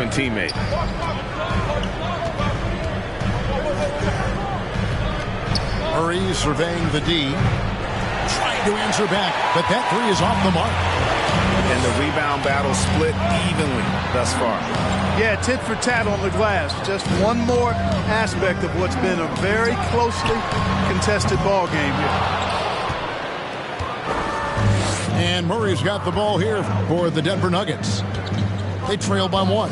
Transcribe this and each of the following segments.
open teammate. Murray surveying the D. Trying to answer back, but that three is off the mark. And the rebound battle split evenly thus far. Yeah, tit for tat on the glass. Just one more aspect of what's been a very closely contested ball game here. And Murray's got the ball here for the Denver Nuggets. They trail by one.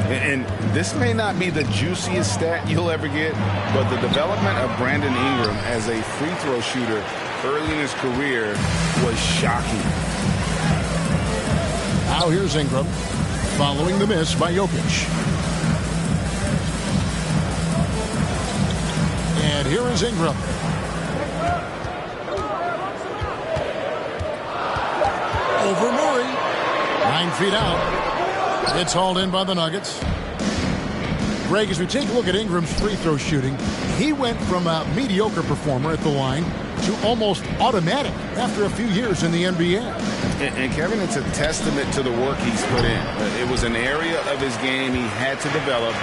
And this may not be the juiciest stat you'll ever get, but the development of Brandon Ingram as a free throw shooter early in his career was shocking. Now here's Ingram, following the miss by Jokic. And here is Ingram. Over Murray. 9 feet out. It's hauled in by the Nuggets. Greg, as we take a look at Ingram's free throw shooting, he went from a mediocre performer at the line to almost automatic after a few years in the NBA. And Kevin, it's a testament to the work he's put in. It was an area of his game he had to develop,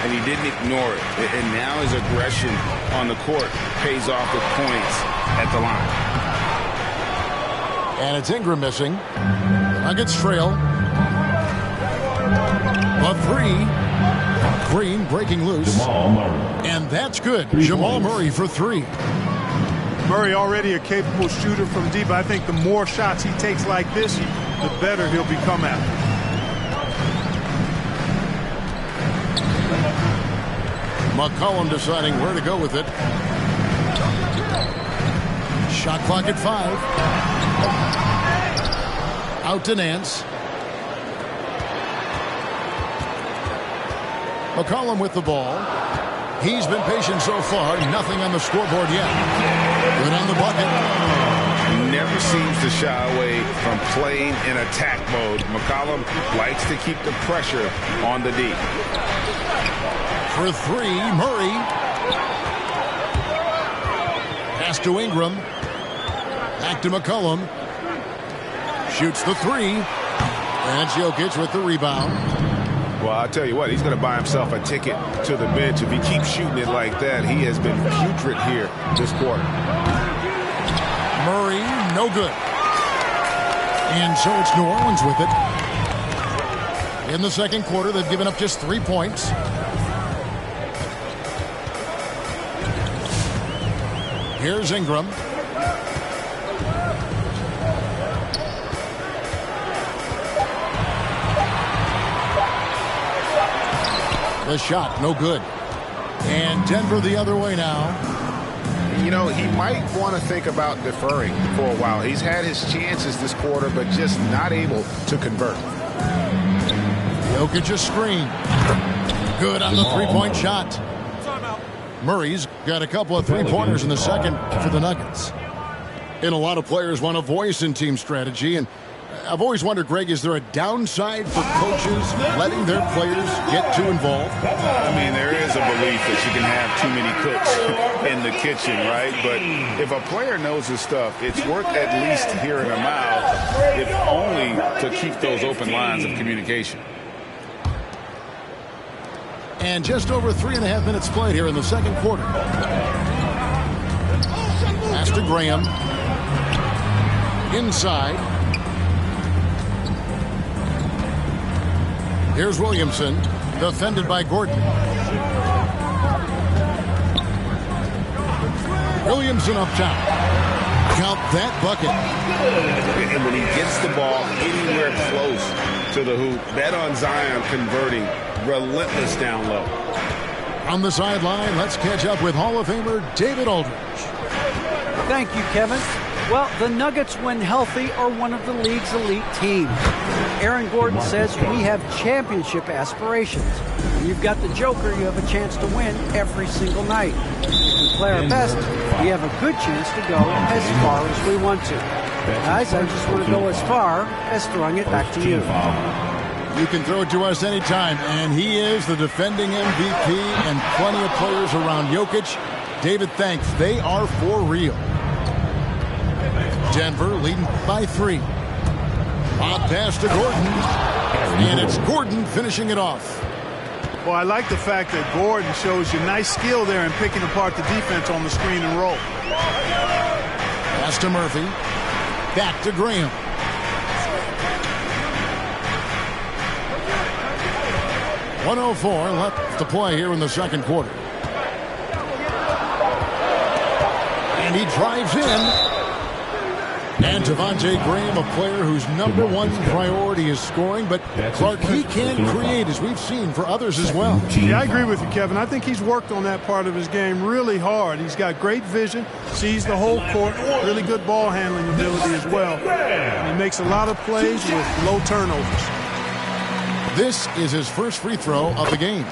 and he didn't ignore it. And now his aggression on the court pays off with points at the line. And it's Ingram missing. Nuggets trail. A three. Green breaking loose. And that's good. Jamal Murray for three. Murray already a capable shooter from deep. I think the more shots he takes like this, the better he'll become at it. McCollum deciding where to go with it. Shot clock at 5. Out to Nance. McCollum with the ball. He's been patient so far. Nothing on the scoreboard yet. Good on the bucket. Never seems to shy away from playing in attack mode. McCollum likes to keep the pressure on the D. For three, Murray. Pass to Ingram. Back to McCollum. Shoots the three. And Jokic with the rebound. Well, I'll tell you what, he's going to buy himself a ticket to the bench. If he keeps shooting it like that, he has been putrid here this quarter. Murray, no good. And so it's New Orleans with it. In the second quarter, they've given up just 3 points. Here's Ingram. The shot, no good. And Denver the other way now. You know, he might want to think about deferring for a while. He's had his chances this quarter, but just not able to convert. Jokic a screen. Good on the three-point shot. Murray's got a couple of three-pointers in the second for the Nuggets. And a lot of players want a voice in team strategy, and I've always wondered, Greg, is there a downside for coaches letting their players get too involved? I mean, there is a belief that you can have too many cooks in the kitchen, right? But if a player knows his stuff, it's worth at least hearing him out, if only to keep those open lines of communication. And just over 3.5 minutes played here in the second quarter. Pass to Graham. Inside. Here's Williamson, defended by Gordon. Williamson up top. Count that bucket. And when he gets the ball anywhere close to the hoop, bet on Zion converting, relentless down low. On the sideline, let's catch up with Hall of Famer David Aldridge. Thank you, Kevin. Well, the Nuggets, when healthy, are one of the league's elite teams. Aaron Gordon says we have championship aspirations. When you've got the Joker, you have a chance to win every single night. If we play our best, we have a good chance to go as far as we want to. Guys, I just want to go as far as throwing it back to you. You can throw it to us anytime, and he is the defending MVP and plenty of players around Jokic. David, thanks. They are for real. Denver leading by 3. Bob pass to Gordon. And it's Gordon finishing it off. Well, I like the fact that Gordon shows you nice skill there in picking apart the defense on the screen and roll. Pass to Murphy. Back to Graham. .104 left to play here in the second quarter. And he drives in. And Devontae Graham, a player whose number one priority is scoring, but Clark, he can create, as we've seen, for others as well. Yeah, I agree with you, Kevin. I think he's worked on that part of his game really hard. He's got great vision, sees the whole court, really good ball handling ability as well. And he makes a lot of plays with low turnovers. This is his first free throw of the game.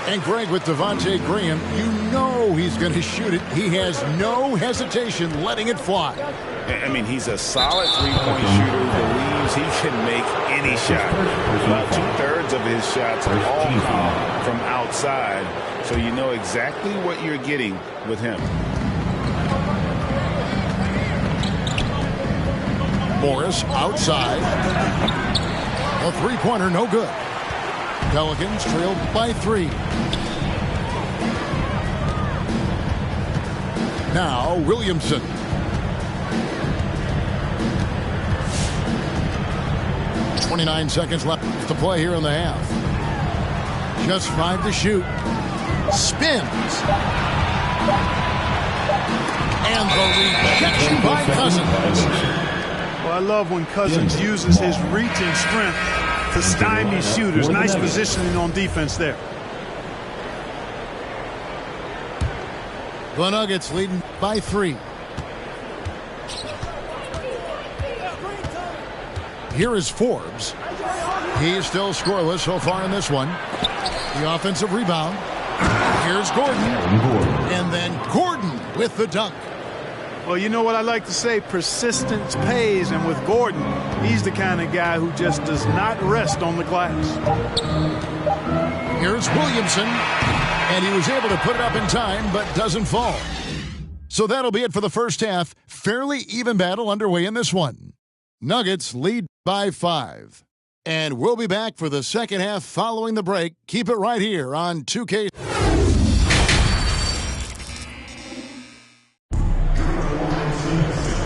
And Greg, with Devontae Graham, you know he's going to shoot it. He has no hesitation letting it fly. I mean, he's a solid three-point shooter who believes he can make any shot. About 2/3 of his shots all come from outside, so you know exactly what you're getting with him. Morris outside. A three-pointer, no good. Pelicans trailed by 3. Now Williamson. .29 seconds left to play here in the half. Just 5 to shoot. Spins. And the rejection by Cousins. Well, I love when Cousins uses his reach and strength to stymie shooters. Nice positioning on defense there. The Nuggets leading by 3. Here is Forbes. He is still scoreless so far in this one. The offensive rebound. Here's Gordon. And then Gordon with the dunk. Well, you know what I like to say, persistence pays, and with Gordon, he's the kind of guy who just does not rest on the glass. Here's Williamson, and he was able to put it up in time, but doesn't fall. So that'll be it for the first half. Fairly even battle underway in this one. Nuggets lead by 5. And we'll be back for the second half following the break. Keep it right here on 2K.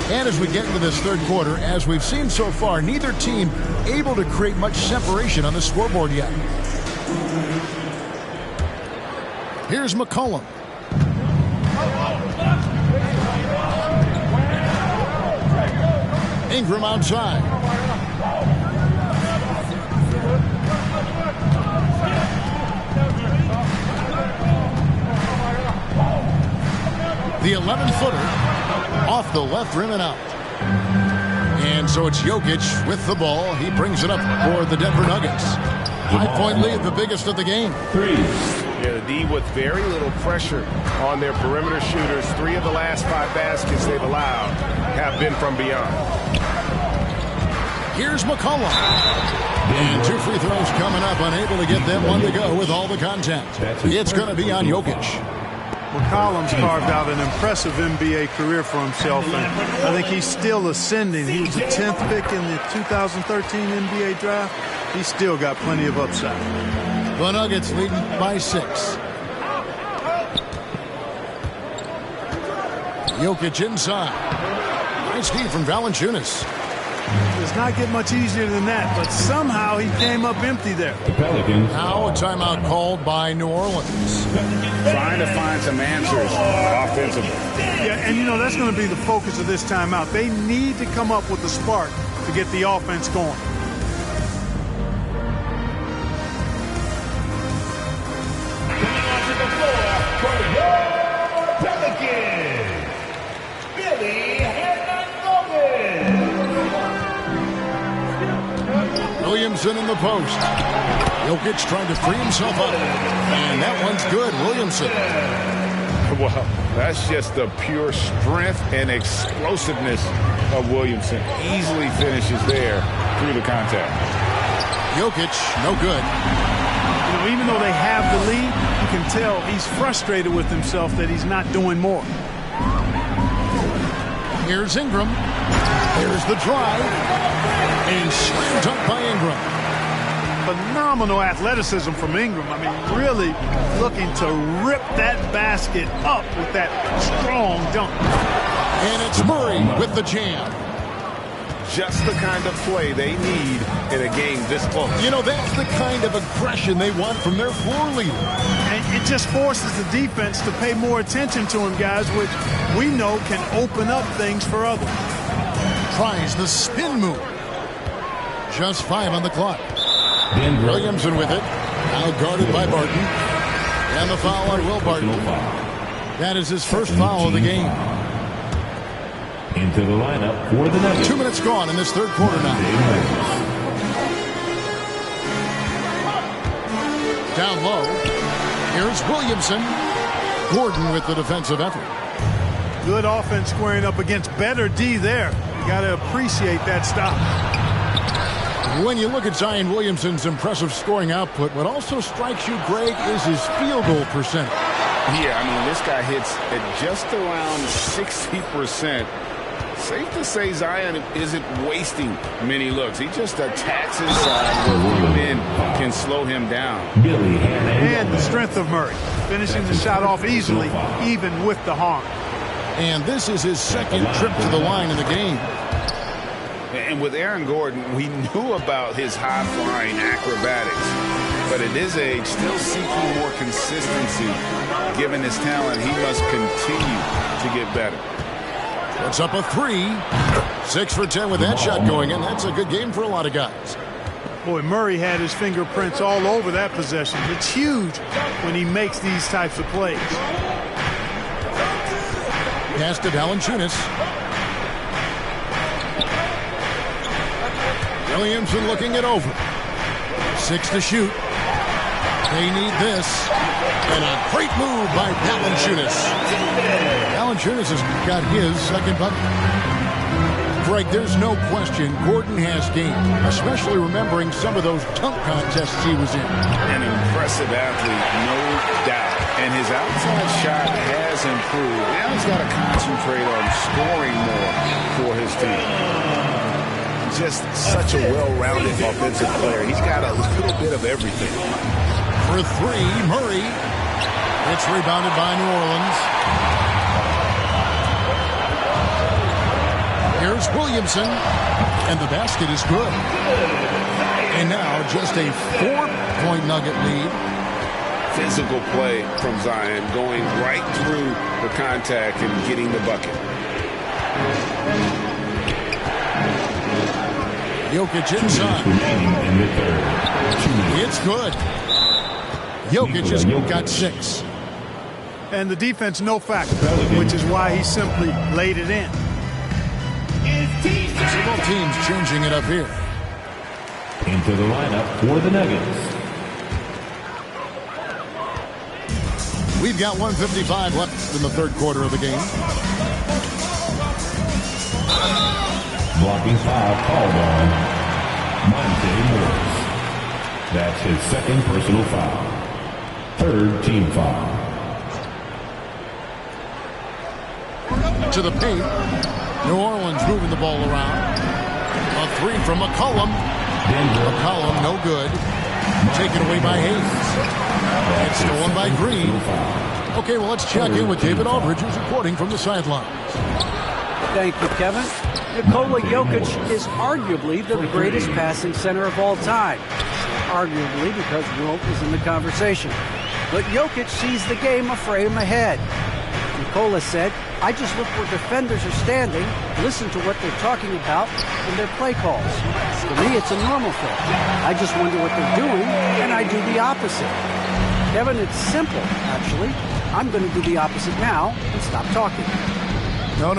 And as we get into this third quarter, as we've seen so far, neither team able to create much separation on the scoreboard yet. Here's McCollum. Ingram outside. The 11-footer. Off the left rim and out. And so it's Jokic with the ball. He brings it up for the Denver Nuggets. 5-point lead, the biggest of the game. 3. Yeah, the D with very little pressure on their perimeter shooters. 3 of the last 5 baskets they've allowed have been from beyond. Here's McCollum. And 2 free throws coming up, unable to get that one to go with all the contact. It's going to be on Jokic. McCollum's carved out an impressive NBA career for himself, and I think he's still ascending. He was the 10th pick in the 2013 NBA draft. He's still got plenty of upside. The Nuggets leading by 6. Jokic inside. Nice feed from Valanciunas. Does not get much easier than that, but somehow he came up empty there. The Pelicans. Now a timeout called by New Orleans. Trying to find some answers offensively. Yeah, and you know, that's going to be the focus of this timeout. They need to come up with a spark to get the offense going. Williamson in the post. Jokic trying to free himself up. And that one's good. Williamson. Well, that's just the pure strength and explosiveness of Williamson. Easily finishes there through the contact. Jokic, no good. You know, even though they have the lead, you can tell he's frustrated with himself that he's not doing more. Here's Ingram. Here's the drive. And slam dunk by Ingram. Phenomenal athleticism from Ingram. I mean, really looking to rip that basket up with that strong dunk. And it's Murray with the jam. Just the kind of play they need in a game this close. You know, that's the kind of aggression they want from their floor leader. And it just forces the defense to pay more attention to him, guys, which we know can open up things for others. Tries the spin move. Just 5 on the clock. Williamson with it. Now guarded by Barton. And the foul on Will Barton. That is his first foul of the game. Into the lineup for the Nuggets. 2 minutes gone in this third quarter now. Down low. Here's Williamson. Gordon with the defensive effort. Good offense squaring up against better D there. You got to appreciate that stop. When you look at Zion Williamson's impressive scoring output, what also strikes you, Greg, is his field goal percentage. Yeah, I mean, this guy hits at just around 60%. Safe to say Zion isn't wasting many looks. He just attacks his side where few men can slow him down. And the strength of Murray, finishing the shot off easily, even with the harm. And this is his second trip to the line in the game. And with Aaron Gordon, we knew about his high-flying acrobatics. But at his age, still seeking more consistency. Given his talent, he must continue to get better. Puts up a 3. 6 for 10 with that shot going in. That's a good game for a lot of guys. Boy, Murray had his fingerprints all over that possession. It's huge when he makes these types of plays. Pass to Valanciunas. Williamson looking it over. 6 to shoot. They need this. And a great move by Valanciunas. Valanciunas has got his second bucket. Greg, there's no question Gordon has game, especially remembering some of those dunk contests he was in. An impressive athlete, no doubt. And his outside shot has improved. Now he's got to concentrate on scoring more for his team. Just such a well-rounded offensive player. He's got a little bit of everything. For 3, Murray. It's rebounded by New Orleans. Here's Williamson. And the basket is good. And now just a 4-point Nugget lead. Physical play from Zion, going right through the contact and getting the bucket. Jokic inside. It's good. Jokic has got 6. And the defense no factor, which is why he simply laid it in. So both teams changing it up here. Into the lineup for the Nuggets. We've got 1:55 left in the third quarter of the game. Blocking foul called on Monte Morris. That's his second personal foul. Third team foul. To the paint. New Orleans moving the ball around. A 3 from McCollum. McCollum no good. Taken away by Hayes. It's stolen by Green. Okay, well, let's check in with David Aldridge, who's reporting from the sidelines. Thank you, Kevin. Nikola Jokic is arguably the greatest passing center of all time. Arguably because Wilt is in the conversation. But Jokic sees the game a frame ahead. Nikola said, I just look where defenders are standing, listen to what they're talking about in their play calls. For me, it's a normal thing. I just wonder what they're doing, and I do the opposite. Kevin, it's simple, actually. I'm going to do the opposite now and stop talking. No.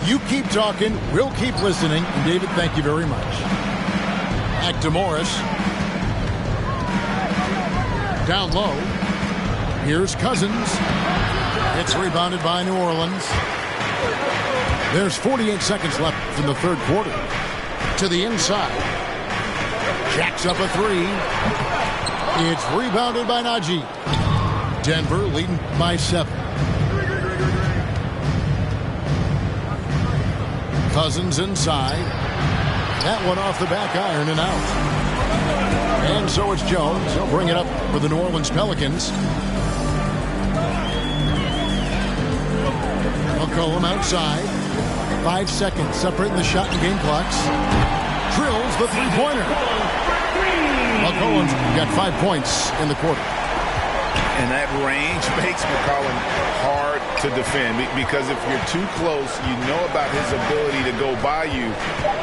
You keep talking, we'll keep listening. And David, thank you very much. Back to Morris. Down low. Here's Cousins. It's rebounded by New Orleans. There's 48 seconds left in the third quarter. To the inside. Jacks up a 3. It's rebounded by Najee. Denver leading by 7. Cousins inside. That one off the back iron and out. And so it's Jones. He'll bring it up for the New Orleans Pelicans. McCollum outside. 5 seconds separating the shot and game clocks. Drills the three-pointer. McCollum's got 5 points in the quarter. And that range makes McCollum hard to defend because if you're too close, you know about his ability to go by you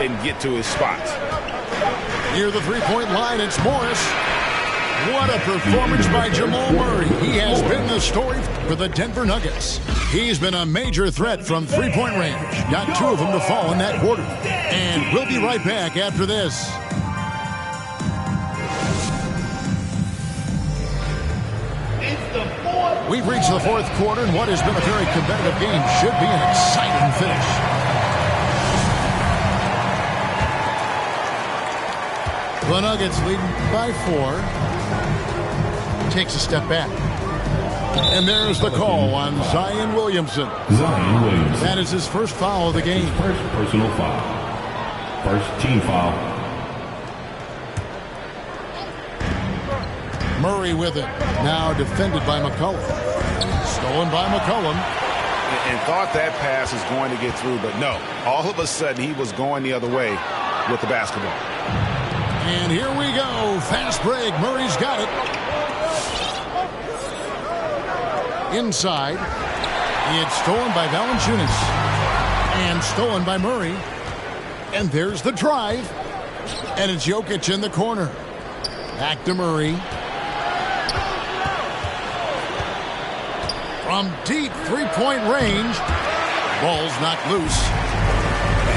and get to his spots. Near the three-point line, it's Morris. What a performance by Jamal Murray. He has been the story for the Denver Nuggets. He's been a major threat from three-point range. Got 2 of them to fall in that quarter. And we'll be right back after this. We've reached the 4th quarter, and what has been a very competitive game should be an exciting finish. The Nuggets leading by 4. Takes a step back. And there's the call on Zion Williamson. Zion Williamson. That is his first foul of the game. First personal foul. First team foul. Murray with it. Now defended by McCollum. Stolen by McCollum. And thought that pass was going to get through, but no. All of a sudden, he was going the other way with the basketball. And here we go. Fast break. Murray's got it. Inside. It's stolen by Valanciunas. And stolen by Murray. And there's the drive. And it's Jokic in the corner. Back to Murray. From deep three-point range. Ball's knocked loose.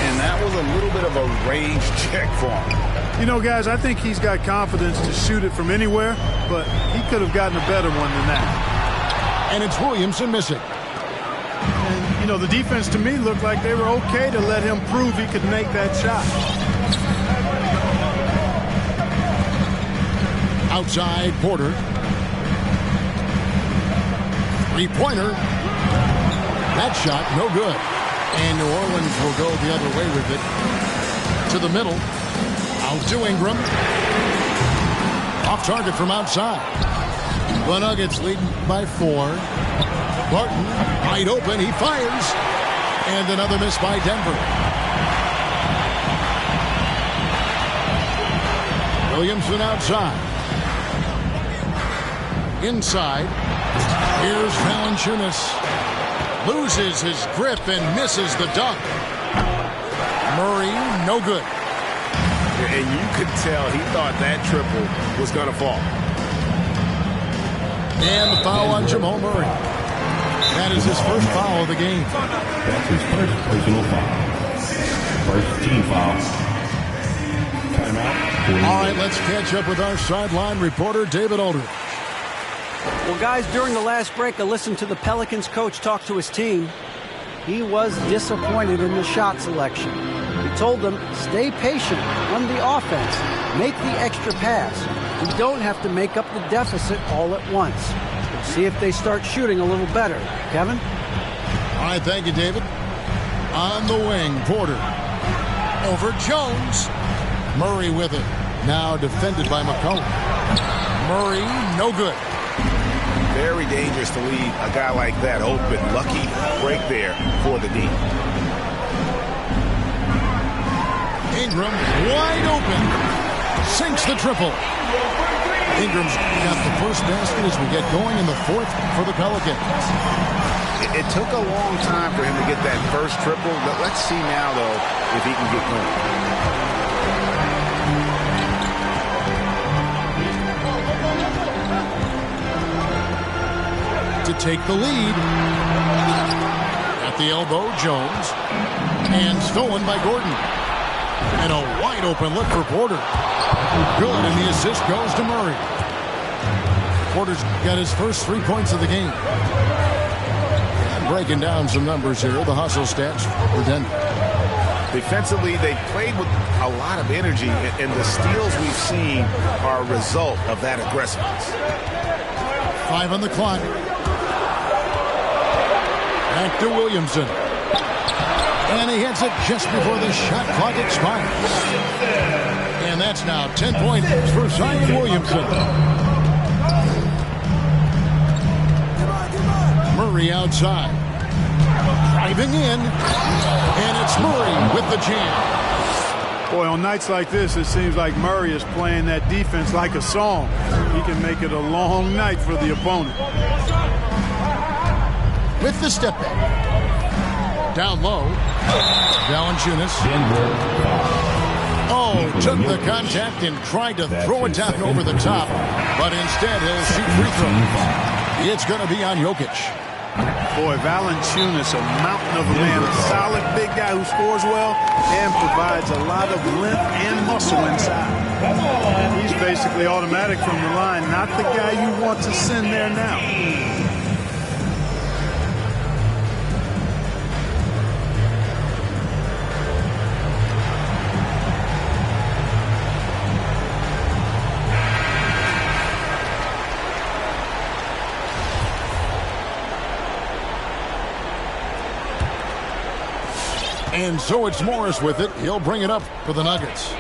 And that was a little bit of a range check for him. You know, guys, I think he's got confidence to shoot it from anywhere, but he could have gotten a better one than that. And it's Williamson missing. And, you know, the defense to me looked like they were okay to let him prove he could make that shot. Outside, Porter. Three-pointer. That shot, no good. And New Orleans will go the other way with it. To the middle. Out to Ingram. Off target from outside. The Nuggets leading by 4. Barton, wide open, he fires. And another miss by Denver. Williamson outside. Inside. Here's Valanciunas. Loses his grip and misses the dunk. Murray, no good. And you could tell he thought that triple was going to fall. And the foul on Jamal Murray. That is his first foul of the game. That's his first personal foul. First team foul. Timeout. All right, let's catch up with our sideline reporter, David Aldridge. Well, guys, during the last break, I listened to the Pelicans coach talk to his team. He was disappointed in the shot selection. He told them, stay patient, run the offense, make the extra pass. You don't have to make up the deficit all at once. We'll see if they start shooting a little better. Kevin? All right, thank you, David. On the wing, Porter. Over Jones. Murray with it. Now defended by McCollum. Murray, no good. Very dangerous to leave a guy like that open. Lucky break there for the D. Ingram, wide open. Sinks the triple. Ingram's got the first basket as we get going in the 4th for the Pelicans. It took a long time for him to get that first triple. But let's see now, though, if he can get going. To take the lead. At the elbow, Jones. And stolen by Gordon. And a wide open look for Porter. Good, and the assist goes to Murray. Porter's got his first 3 points of the game. And breaking down some numbers here, the hustle stats for Denver. Defensively, they played with a lot of energy, and the steals we've seen are a result of that aggressiveness. 5 on the clock. Back to Williamson. And he hits it just before the shot clock expires. And that's now 10 points for Zion Williamson. Murray outside. Driving in. And it's Murray with the jam. Boy, on nights like this, it seems like Murray is playing that defense like a song. He can make it a long night for the opponent. With the step back. Down low. Valanciunas. Oh, took the contact and tried to throw it down over the top. But instead, he'll shoot free throws. It's going to be on Jokic. Boy, Valanciunas, a mountain of a man, a solid big guy who scores well and provides a lot of length and muscle inside. He's basically automatic from the line, not the guy you want to send there now. And so it's Morris with it. He'll bring it up for the Nuggets.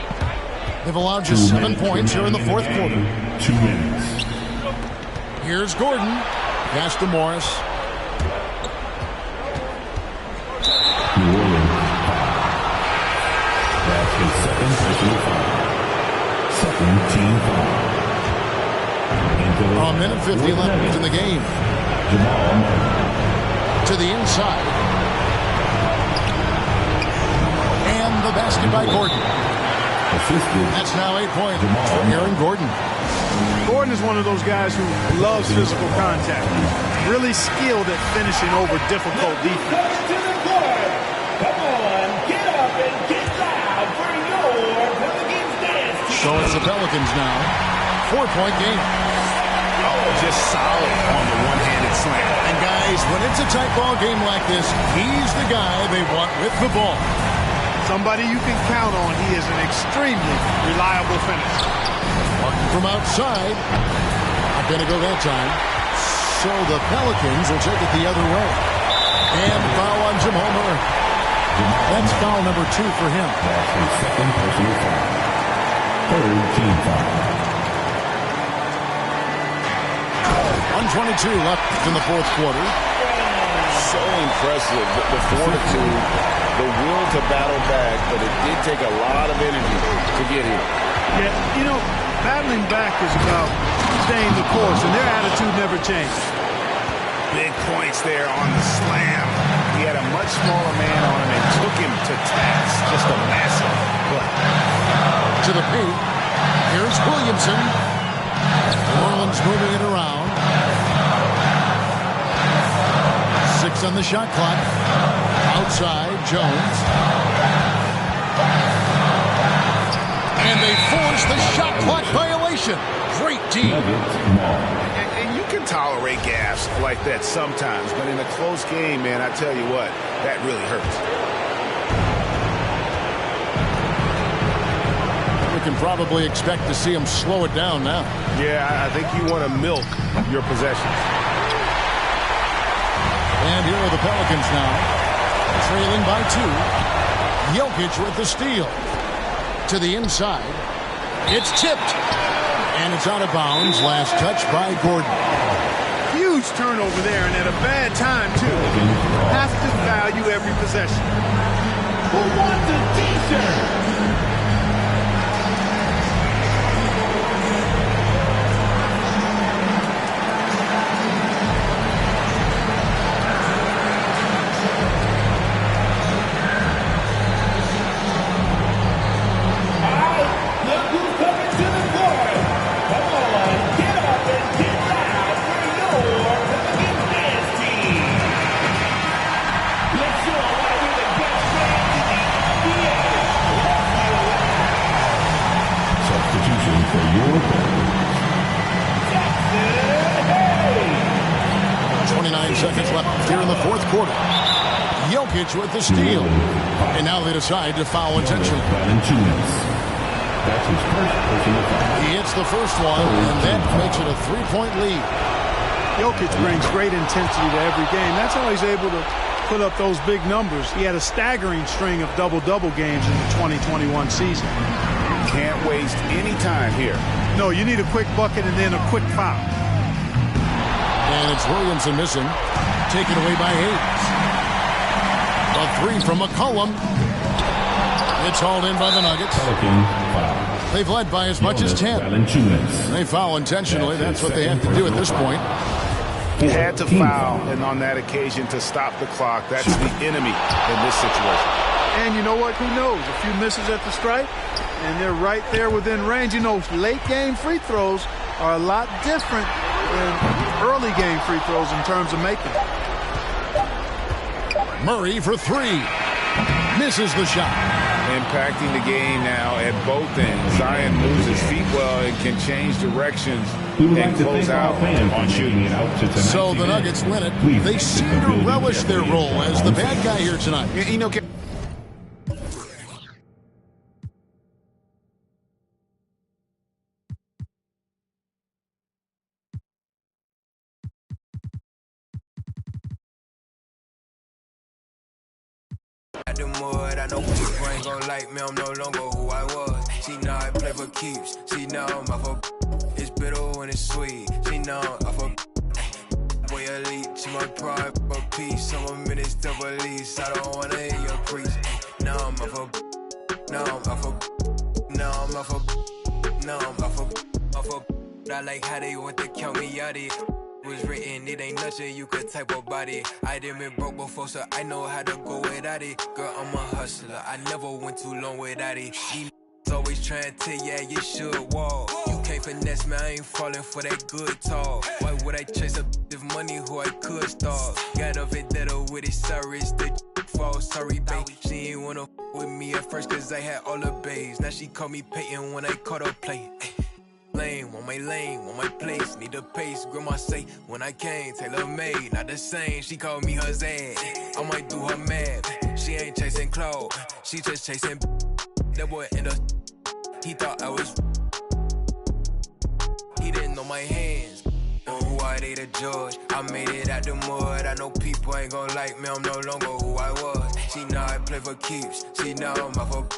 They've allowed just 7 points here in the fourth quarter. 2 minutes. Here's Gordon. Pass to Morris. New Orleans. That's his second personal foul. Second team foul. A minute 50 left in the game. Jamal Murray. To the inside. The basket by Gordon. That's now 8 points for Aaron Gordon. Gordon is one of those guys who loves physical contact. Really skilled at finishing over difficult defense. So it's the Pelicans now. 4-point game. Oh, just solid on the one-handed slam. And guys, when it's a tight ball game like this, he's the guy they want with the ball. Somebody you can count on. He is an extremely reliable finisher. Martin from outside. Not going to go that time. So the Pelicans will take it the other way. And foul on Jamal Murray. That's foul number 2 for him. That's his second personal foul. Third team foul. 1:22 left in the fourth quarter. So impressive, the fortitude, the will to battle back, but it did take a lot of energy to get here. Yeah, you know, battling back is about staying the course, and their attitude never changed. Big points there on the slam. He had a much smaller man on him and took him to task. Just a massive play. To the paint. Here's Williamson. New Orleans moving it around. 6 on the shot clock. Outside, Jones. And they force the shot clock violation. Great team. And you can tolerate gaffes like that sometimes, but in a close game, man, I tell you what, that really hurts. We can probably expect to see him slow it down now. Yeah, I think you want to milk your possessions. And here are the Pelicans now, trailing by 2. Jokic with the steal. To the inside. It's tipped. And it's out of bounds. Last touch by Gordon. Huge turnover there, and at a bad time, too. Have to value every possession. Who wants a t-shirt? Seconds left here in the fourth quarter. Jokic with the steal. And now they decide to foul intentionally. That's his first personal foul. He hits the first one, and that makes it a 3-point lead. Jokic brings great intensity to every game. That's how he's able to put up those big numbers. He had a staggering string of double-double games in the 2021 season. Can't waste any time here. No, you need a quick bucket and then a quick foul. And it's Williamson missing. Taken away by Hayes. A three from McCollum. It's hauled in by the Nuggets. They've led by as much as 10. They foul intentionally. That's what they have to do at this point. He had to foul, and on that occasion to stop the clock. That's the enemy in this situation. And you know what? Who knows? A few misses at the stripe, and they're right there within range. You know, late-game free throws are a lot different than early-game free throws in terms of making. Murray for three. Misses the shot. Impacting the game now at both ends. Zion moves his feet well and can change directions and close out on shooting. So the Nuggets win it. They seem to relish their role as the bad guy here tonight. You know, The mud, I know people ain't gon' like me, I'm no longer who I was. She know I play for keeps, she know I'm off of. It's bitter when it's sweet, she know I'm off of. Boy elite, she my pride, for peace. Some of minutes to release, I don't wanna hear your preach. Now I'm off of, now I'm off of, now I'm off of, now I'm off of. I like how they want to count me out it. Was written, it ain't nothing you could type about it. I done been broke before, so I know how to go without it. Girl, I'm a hustler, I never went too long without it. These always trying to tell ya you should walk. You can't finesse me, I ain't falling for that good talk. Why would I chase a if money who I could stalk? Got a vendetta with it, sorry, it's the fault, sorry, babe. She ain't wanna with me at first, cause I had all the babes. Now she call me Peyton when I caught her play. Lane, want my place, need a pace. Grandma say, when I came, tailor made, not the same. She called me her Zed, I might do her mad. She ain't chasing clothes, she just chasing. That boy in the, he thought I was. He didn't know my hands, or who I they to judge. I made it out the mud, I know people ain't gon' like me, I'm no longer who I was. She know I play for keeps, she know I'm off of.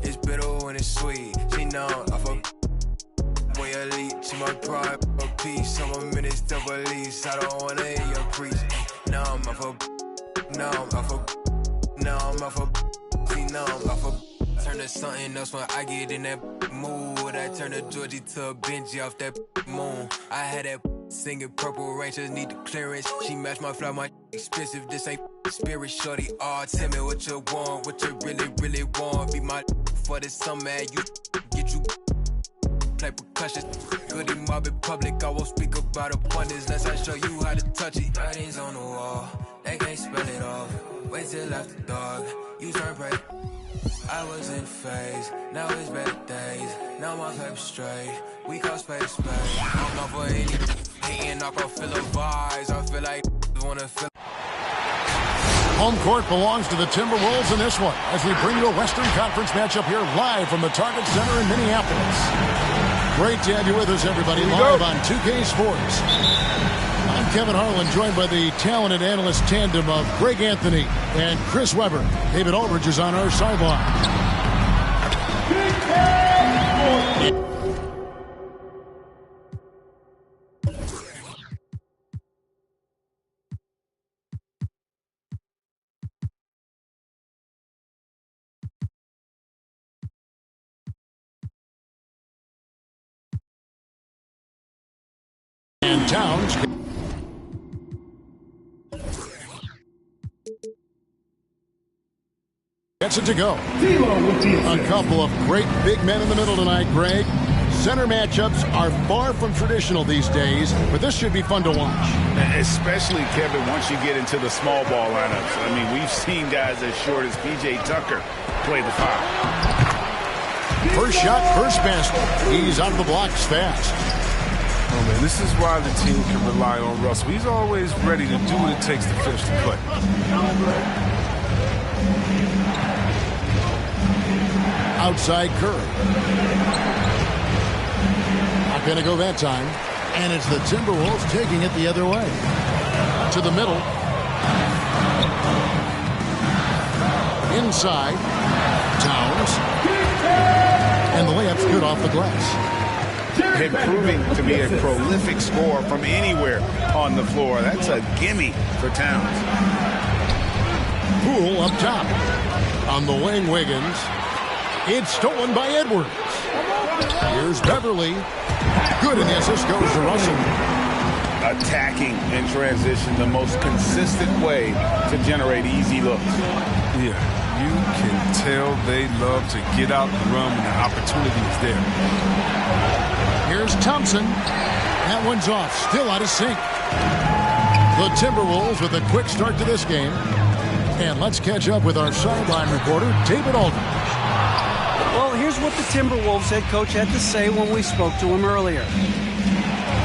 It's bitter when it's sweet, she know I'm off of. Boy elite, she my pride, for peace. Some of minutes to release, I don't wanna hear your preach. Now I'm off of, now I'm off of, now I'm off of, see now I'm off of. Turn to something else when I get in that mood. I turn to Georgie to a Benji off that moon. I had that singing Purple Rangers, need the clearance. She matched my fly, my expensive, this ain't spirit shorty. Oh, tell me what you want, what you really, really want. Be my for the summer, you get you. Play percussion, goody mob in public. I won't speak about abundance unless I show you how to touch it. Writings on the wall, they can't spell it off. Wait till after dark, you turn prey. I was in phase, now it's better days. Now my paper straight, we call space. I'm not for any hating, I can feel the vibes. I feel like wanna feel. Home court belongs to the Timberwolves in this one as we bring you a Western Conference matchup here live from the Target Center in Minneapolis. Great to have you with us, everybody, live on 2K Sports. I'm Kevin Harlan, joined by the talented analyst tandem of Greg Anthony and Chris Webber. David Aldridge is on our sideline. And Towns gets it to go. A couple of great big men in the middle tonight, Greg. Center matchups are far from traditional these days, but this should be fun to watch. Especially, Kevin, once you get into the small ball lineups. I mean, we've seen guys as short as P.J. Tucker play the five. First shot, first basket. He's out of the blocks fast. Oh, man, this is why the team can rely on Russell. He's always ready to do what it takes to finish the play. Outside Curry. Not going to go that time. And it's the Timberwolves taking it the other way. To the middle. inside. Towns. And the layup's good off the glass. And proving to be a prolific scorer from anywhere on the floor. That's a gimme for Towns. Poole up top. On the wing, Wiggins. It's stolen by Edwards. Here's Beverly. Good, and the assist goes to Russell. Attacking in transition, the most consistent way to generate easy looks. Yeah, you can tell they love to get out and run when the opportunity is there. Here's Thompson. That one's off. Still out of sync. The Timberwolves with a quick start to this game. And let's catch up with our sideline reporter, David Aldridge. Well, here's what the Timberwolves head coach had to say when we spoke to him earlier.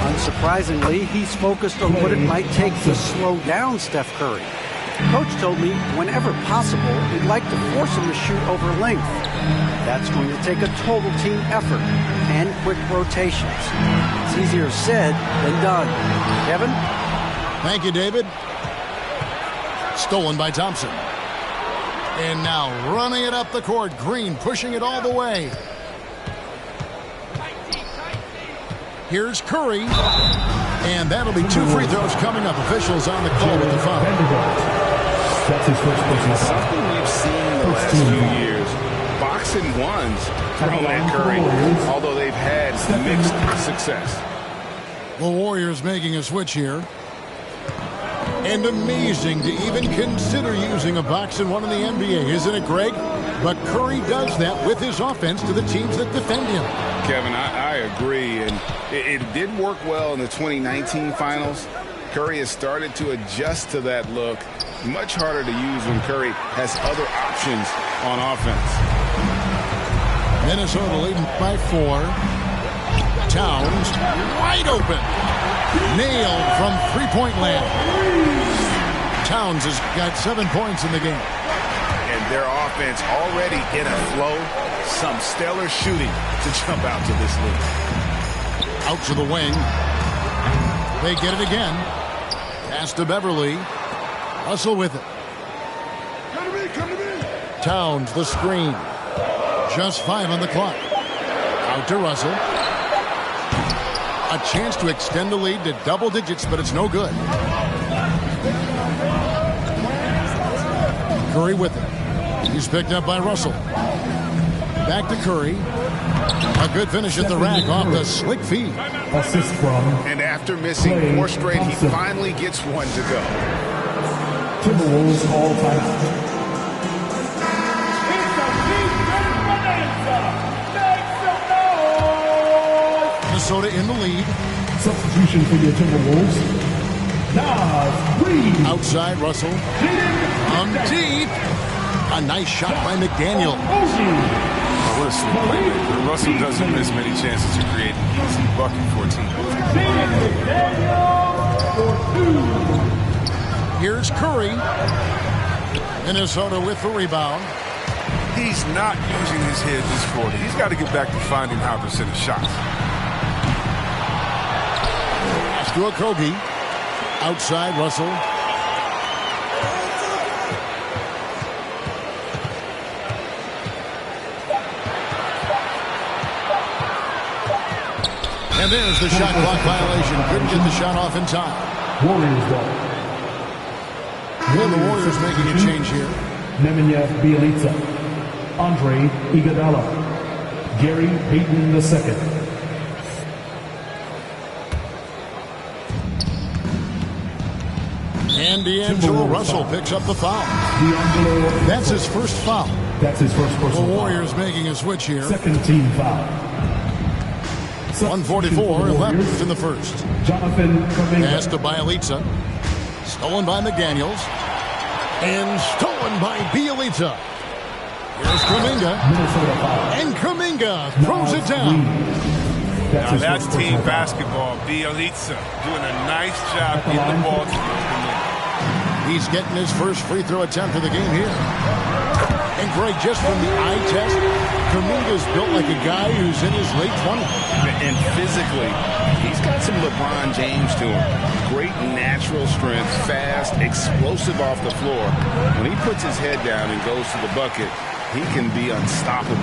Unsurprisingly, he's focused on what it might take to slow down Steph Curry. Coach told me whenever possible, he'd like to force him to shoot over length. That's going to take a total team effort and quick rotations. It's easier said than done. Kevin? Thank you, David. Stolen by Thompson. And now running it up the court. Green pushing it all the way. Here's Curry. And that'll be 2 free throws coming up. Officials on the call with the foul. That's his first personal foul. Something we've seen the last few years. Boxing ones thrown at Curry, although they've had mixed success. The Warriors making a switch here. And amazing to even consider using a box and one in the NBA, isn't it, Greg? But Curry does that with his offense to the teams that defend him. Kevin, I agree, and it did work well in the 2019 finals. Curry has started to adjust to that look. Much harder to use when Curry has other options on offense. Minnesota leading by 4. Towns wide open. Nailed from three-point land. Towns has got 7 points in the game. And their offense already in a flow. Some stellar shooting to jump out to this lead. Out to the wing. They get it again. Pass to Beverly. Russell with it. Towns, the screen. Just 5 on the clock. Out to Russell. A chance to extend the lead to double digits, but it's no good. Curry with it. He's picked up by Russell. Back to Curry. A good finish at the rack off the slick feed. Assist from. And after missing 4 straight, he finally gets one to go. Timberwolves all timeout. Minnesota in the lead. Substitution for the Timberwolves. Naz Reid. Outside Russell. Deep. A nice shot by McDaniel. What a slick playmaker. Russell doesn't miss many chances to create an easy bucket for a team. Here's Curry. Minnesota with the rebound. He's not using his head this quarter. He's got to get back to finding how to hit shots. To Okogie. Outside Russell. And there's the shot clock violation. Couldn't get the shot off in time. Warriors ball. And the Warriors making a change here. Nemanja Bjelica. Andre Iguodala. Gary Payton II. And D'Angelo Russell picks up the foul. That's his first foul. That's his first personal The Warriors making a switch here. Second team foul. 1:44 left in the first. Jonathan Kuminga. Pass to Bjelica. Stolen by McDaniels. And stolen by Bjelica. Here's Kuminga. And Kuminga throws it down. Now that's team basketball. Bjelica doing a nice job getting the ball to Kuminga. He's getting his first free throw attempt of the game here. And Greg, just from the eye test, Kuminga's built like a guy who's in his late 20s. And physically, He's got some LeBron James to him. Great natural strength, fast, explosive off the floor. When he puts his head down and goes to the bucket, he can be unstoppable.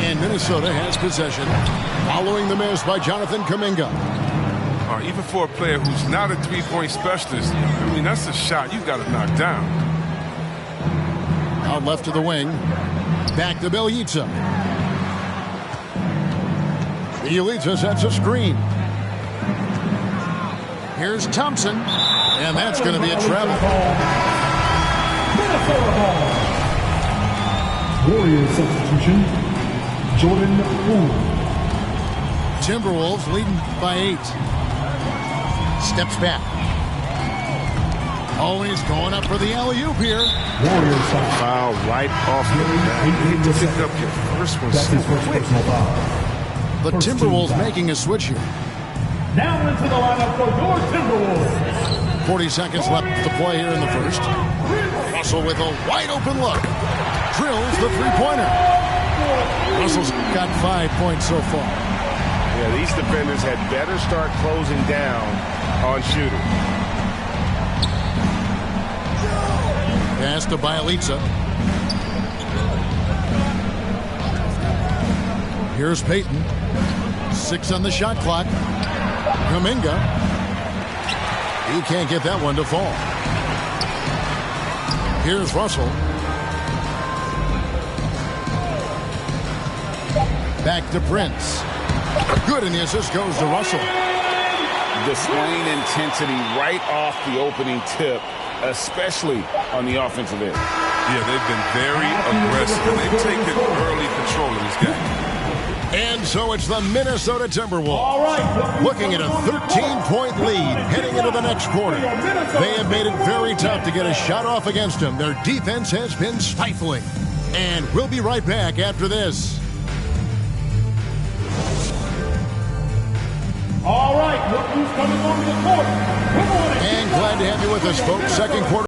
And Minnesota has possession following the miss by Jonathan Kuminga. Even for a player who's not a three-point specialist, I mean, that's a shot you got to knock down. Out left to the wing. Back to Bjelica. Bjelica sets a screen. Here's Thompson. And that's going to be a travel. Warriors substitution, Jordan Poole. Timberwolves leading by 8. Steps back. Always going up for the alley-oop here. Warriors foul right off the bat. You need to pick up your first one. That's his first personal foul. The Timberwolves making a switch here. Now into the lineup for your Timberwolves. 40 seconds left to play here in the first. Russell with a wide-open look. Drills the three-pointer. Russell's got 5 points so far. Yeah, these defenders had better start closing down on shooting. Pass to Bjelica. Here's Payton. 6 on the shot clock. Kuminga. He can't get that one to fall. Here's Russell. Back to Prince. Good, and the assist goes to Russell. Displaying intensity right off the opening tip, especially on the offensive end. Yeah, they've been very aggressive, and they've taken early control of this game. And so it's the Minnesota Timberwolves looking at a 13-point lead heading into the next quarter. They have made it very tough to get a shot off against them. Their defense has been stifling. And we'll be right back after this. All right, look who's coming onto the court. And glad to have you with us, folks. Second quarter.